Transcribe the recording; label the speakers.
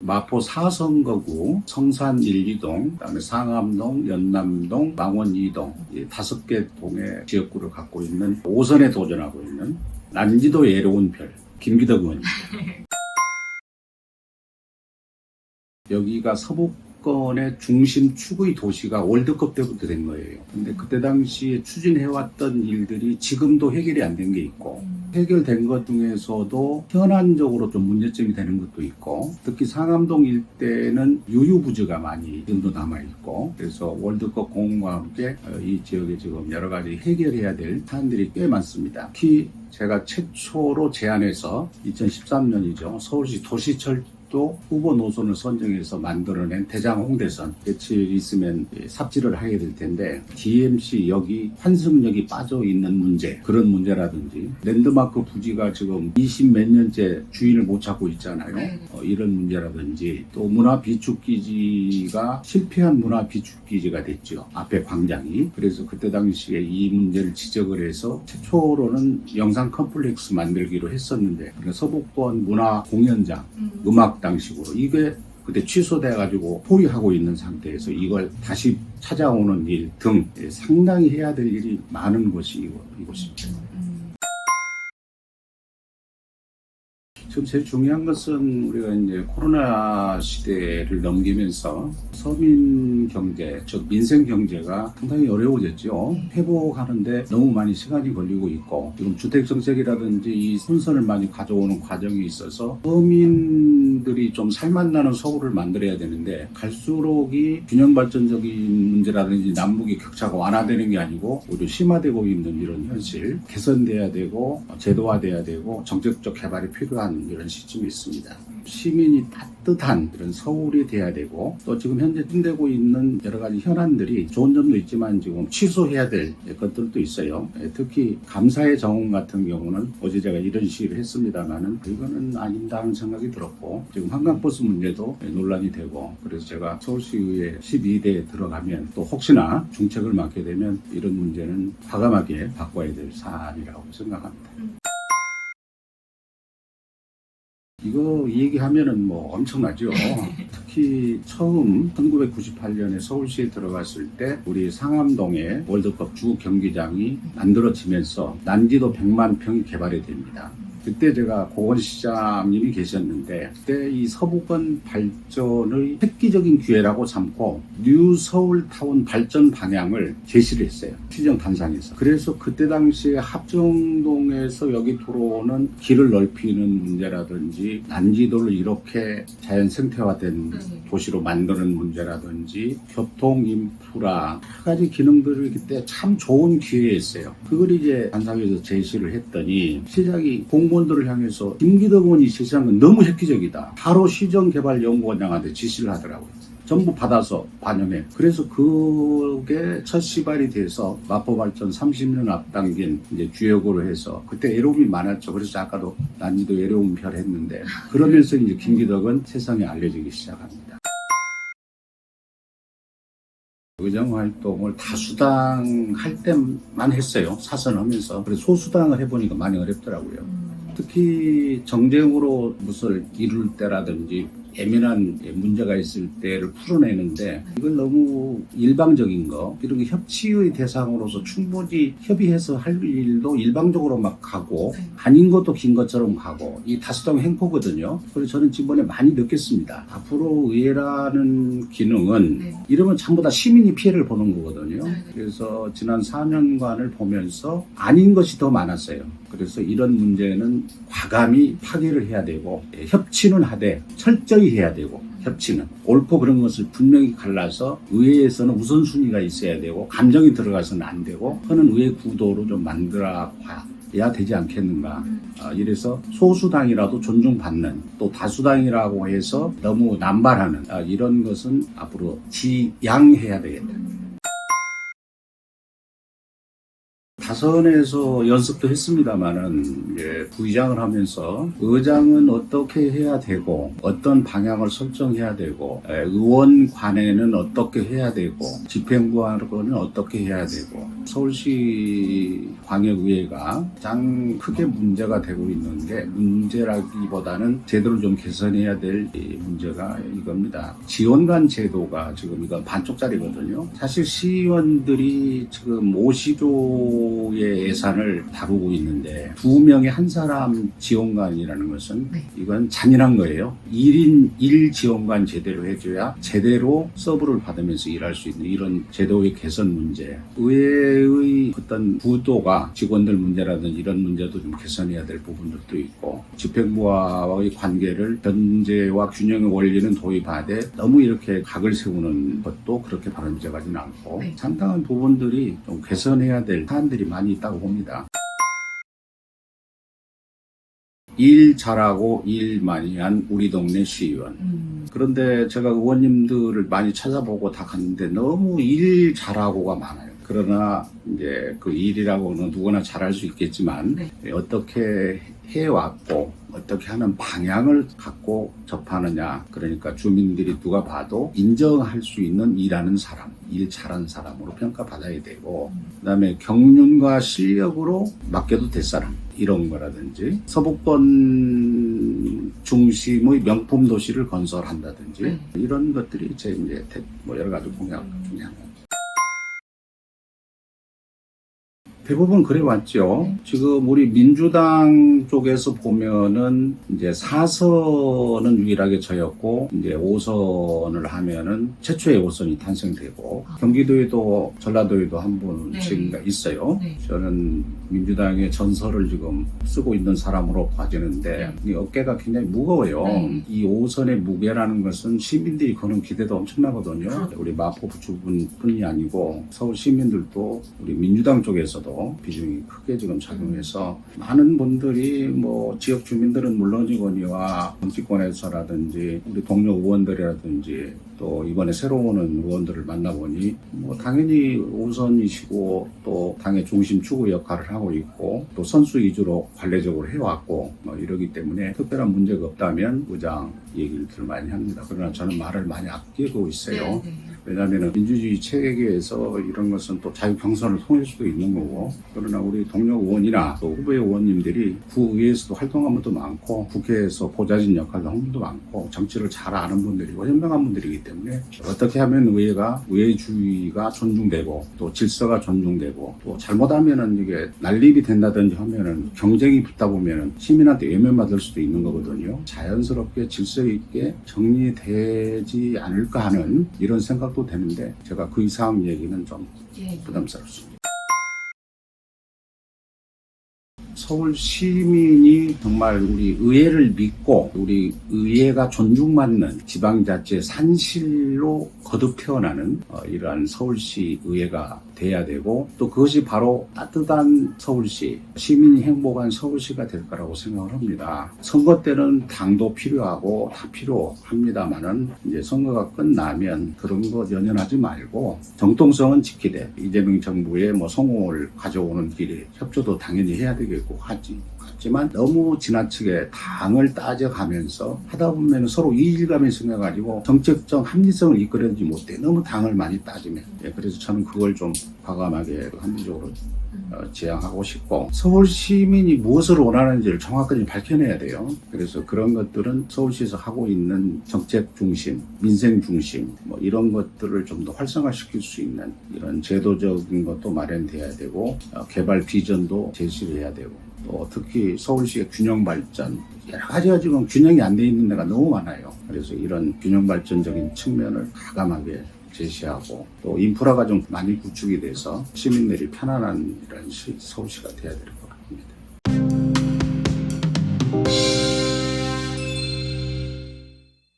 Speaker 1: 마포 4선거구 성산 1, 2동, 그다음에 상암동, 연남동, 망원 2동 이 5개 동의 지역구를 갖고 있는 5선에 도전하고 있는 난지도 예로운 별 김기덕 의원입니다. 여기가 서부권의 중심 축의 도시가 월드컵 때부터 된 거예요. 근데 그때 당시에 추진해왔던 일들이 지금도 해결이 안 된 게 있고, 해결된 것 중에서도 현안적으로 좀 문제점이 되는 것도 있고, 특히 상암동 일대는 유유부지가 많이 지금도 남아있고, 그래서 월드컵 공과 함께 이 지역에 지금 여러 가지 해결해야 될 사안들이 꽤 많습니다. 특히 제가 최초로 제안해서 2013년이죠. 서울시 도시철도 후보 노선을 선정해서 만들어낸 대장 홍대선 며칠 있으면 삽질을 하게 될 텐데, DMC 여기 환승역이 빠져 있는 문제, 그런 문제라든지 랜드마크 부지가 지금 20 몇 년째 주인을 못 찾고 있잖아요. 이런 문제라든지, 또 문화 비축기지가 실패한 문화 비축기지가 됐죠. 앞에 광장이. 그래서 그때 당시에 이 문제를 지적을 해서 최초로는 영상 컴플렉스 만들기로 했었는데, 그러니까 서부권 문화 공연장, 음악당식으로 이게 그때 취소돼가지고 포위하고 있는 상태에서 이걸 다시 찾아오는 일 등 상당히 해야 될 일이 많은 곳이 이곳입니다. 지금 제일 중요한 것은 우리가 이제 코로나 시대를 넘기면서 서민 경제, 즉 민생 경제가 상당히 어려워졌죠. 회복하는데 너무 많이 시간이 걸리고 있고, 지금 주택 정책이라든지 이 혼선을 많이 가져오는 과정이 있어서 서민들이 좀 살맛나는 서울을 만들어야 되는데, 갈수록이 균형 발전적인 문제라든지 남북의 격차가 완화되는 게 아니고 오히려 심화되고 있는 이런 현실, 개선돼야 되고 제도화돼야 되고 정책적 개발이 필요한 이런 시점이 있습니다. 시민이 따뜻한 그런 서울이 돼야 되고, 또 지금 현재 힘되고 있는 여러 가지 현안들이 좋은 점도 있지만 지금 취소해야 될 것들도 있어요. 특히 감사의 정원 같은 경우는 어제 제가 이런 시위를 했습니다만은 이거는 아닌다 하는 생각이 들었고, 지금 한강버스 문제도 논란이 되고, 그래서 제가 서울시의회 12대에 들어가면 또 혹시나 중책을 맡게 되면 이런 문제는 과감하게 바꿔야 될 사안이라고 생각합니다. 이거 얘기하면은 뭐 엄청나죠. 특히 처음 1998년에 서울시에 들어갔을 때 우리 상암동에 월드컵 주 경기장이 만들어지면서 난지도 100만 평이 개발이 됩니다. 그때 제가 고건시장님이 계셨는데, 그때 이 서부권 발전의 획기적인 기회라고 삼고 뉴 서울타운 발전 방향을 제시를 했어요. 시정 단상에서. 그래서 그때 당시에 합정동에서 여기 들어오는 길을 넓히는 문제라든지, 난지도를 이렇게 자연 생태화된 도시로 만드는 문제라든지, 교통 인프라 여러 가지 기능들을 그때 참 좋은 기회였어요. 그걸 이제 단상에서 제시를 했더니 시장이 공무원들을 향해서 김기덕 의원이 제시한 건 너무 획기적이다. 바로 시정개발연구원장한테 지시를 하더라고요. 전부 받아서 반영해. 그래서 그게 첫 시발이 돼서 마포 발전 30년 앞당긴 이제 주역으로 해서, 그때 애로움이 많았죠. 그래서 아까도 난지도 애로운 별 했는데, 그러면서 이제 김기덕은 세상에 알려지기 시작합니다. 의정 활동을 다수당 할 때만 했어요. 사선하면서. 그래서 소수당을 해보니까 많이 어렵더라고요. 특히 정쟁으로 무엇을 이룰 때라든지 예민한 문제가 있을 때를 풀어내는데, 이걸 너무 일방적인 거, 이렇게 협치의 대상으로서 충분히 협의해서 할 일도 일방적으로 막 가고, 아닌 것도 긴 것처럼 가고, 이 다수당 횡포거든요. 그래서 저는 지금번에 많이 느꼈습니다. 앞으로 의회라는 기능은 이러면 전부 다 시민이 피해를 보는 거거든요. 그래서 지난 4년간을 보면서 아닌 것이 더 많았어요. 그래서 이런 문제는 과감히 파기를 해야 되고, 협치는 하되 철저히 해야 되고, 협치는 옳고 그런 것을 분명히 갈라서 의회에서는 우선순위가 있어야 되고, 감정이 들어가서는 안 되고 하는 의회 구도로 좀 만들어 봐야 되지 않겠는가. 이래서 소수당이라도 존중받는, 또 다수당이라고 해서 너무 남발하는 이런 것은 앞으로 지양해야 되겠다. 다선에서 연습도 했습니다만은 이제 부의장을 하면서 의장은 어떻게 해야 되고 어떤 방향을 설정해야 되고 의원관에는 어떻게 해야 되고 집행부하고는 어떻게 해야 되고 서울시 광역의회가 가장 크게 문제가 되고 있는 게 문제라기보다는 제도를 좀 개선해야 될 문제가 이겁니다. 지원관 제도가 지금 이건 반쪽짜리거든요. 사실 시의원들이 지금 50조 의 예산을 다루고 있는데 2명의 한 사람 지원관이라는 것은 이건 잔인한 거예요. 1인 1 지원관 제대로 해줘야 제대로 서브를 받으면서 일할 수 있는 이런 제도의 개선 문제, 의회의 어떤 구도가 직원들 문제라든지 이런 문제도 좀 개선해야 될 부분들도 있고 집행부와의 관계를 견제와 균형의 원리는 도입하되 너무 이렇게 각을 세우는 것도 그렇게 바람직하지는 않고 상당한 부분들이 좀 개선해야 될 사안들이 많이 있다고 봅니다. 일 잘하고 일 많이 한 우리 동네 시의원. 그런데 제가 의원님들을 많이 찾아보고 다 갔는데 너무 일 잘하고가 많아요. 그러나 이제 그 일이라고는 누구나 잘할 수 있겠지만 어떻게 해왔고 어떻게 하는 방향을 갖고 접하느냐. 그러니까 주민들이 누가 봐도 인정할 수 있는 일하는 사람, 일 잘하는 사람으로 평가받아야 되고 그다음에 경륜과 실력으로 맡겨도 될 사람 이런 거라든지 서북권 중심의 명품 도시를 건설한다든지 이런 것들이 제 이제 뭐 여러 가지 공약 중에 하나. 대부분 그래 왔죠. 지금 우리 민주당 쪽에서 보면은 이제 4선은 유일하게 저였고 이제 5선을 하면은 최초의 5선이 탄생되고 경기도에도 전라도에도 한 분씩 있어요. 저는 민주당의 전설을 지금 쓰고 있는 사람으로 봐지는데 이 어깨가 굉장히 무거워요. 이 5선의 무게라는 것은 시민들이 거는 기대도 엄청나거든요. 우리 마포구주분뿐이 아니고 서울 시민들도 우리 민주당 쪽에서도 비중이 크게 지금 작용해서 많은 분들이 뭐 지역 주민들은 물론이거니와 정치권에서라든지 우리 동료 의원들이라든지 또 이번에 새로 오는 의원들을 만나보니 뭐 당연히 5선이시고 또 당의 중심 추구 역할을 하고 있고 또 선수 위주로 관례적으로 해왔고 뭐 이러기 때문에 특별한 문제가 없다면 의장 얘기를 많이 합니다. 그러나 저는 말을 많이 아끼고 있어요. 왜냐하면 민주주의 체계에서 이런 것은 또 자유 경선을 통할 수도 있는 거고 그러나 우리 동료 의원이나 또 후배 의원님들이 구의회에서도 활동한 분도 많고 국회에서 보좌진 역할도 한 분도 많고 정치를 잘 아는 분들이고 현명한 분들이기 때문에 어떻게 하면 의회가 의회주의가 존중되고 또 질서가 존중되고 또 잘못하면은 이게 난립이 된다든지 하면은 경쟁이 붙다 보면은 시민한테 외면받을 수도 있는 거거든요. 자연스럽게 질서 있게 정리되지 않을까 하는 이런 생각도 되는데 제가 그 이상 얘기는 좀 부담스럽습니다. 서울 시민이 정말 우리 의회를 믿고 우리 의회가 존중받는 지방자치의 산실로 거듭 태어나는 이러한 서울시 의회가 돼야 되고 또 그것이 바로 따뜻한 서울시, 시민이 행복한 서울시가 될 거라고 생각을 합니다. 선거 때는 당도 필요하고 다 필요합니다만은 이제 선거가 끝나면 그런 거 연연하지 말고 정통성은 지키되 이재명 정부의 뭐 성공을 가져오는 길에 협조도 당연히 해야 되겠고 하지만 너무 지나치게 당을 따져가면서 하다 보면 서로 이질감이 생겨가지고 정책적 합리성을 이끌어내지 못해 너무 당을 많이 따지면 그래서 저는 그걸 좀 과감하게 합리적으로 지향하고 싶고 서울 시민이 무엇을 원하는지를 정확하게 밝혀내야 돼요. 그래서 그런 것들은 서울시에서 하고 있는 정책 중심, 민생 중심 뭐 이런 것들을 좀 더 활성화시킬 수 있는 이런 제도적인 것도 마련돼야 되고 개발 비전도 제시를 해야 되고 또 특히 서울시의 균형 발전 여러 가지가 지금 균형이 안 돼 있는 데가 너무 많아요. 그래서 이런 균형 발전적인 측면을 과감하게 제시하고 또 인프라가 좀 많이 구축이 돼서 시민들이 편안한 이런 서울시가 돼야 될 것 같습니다.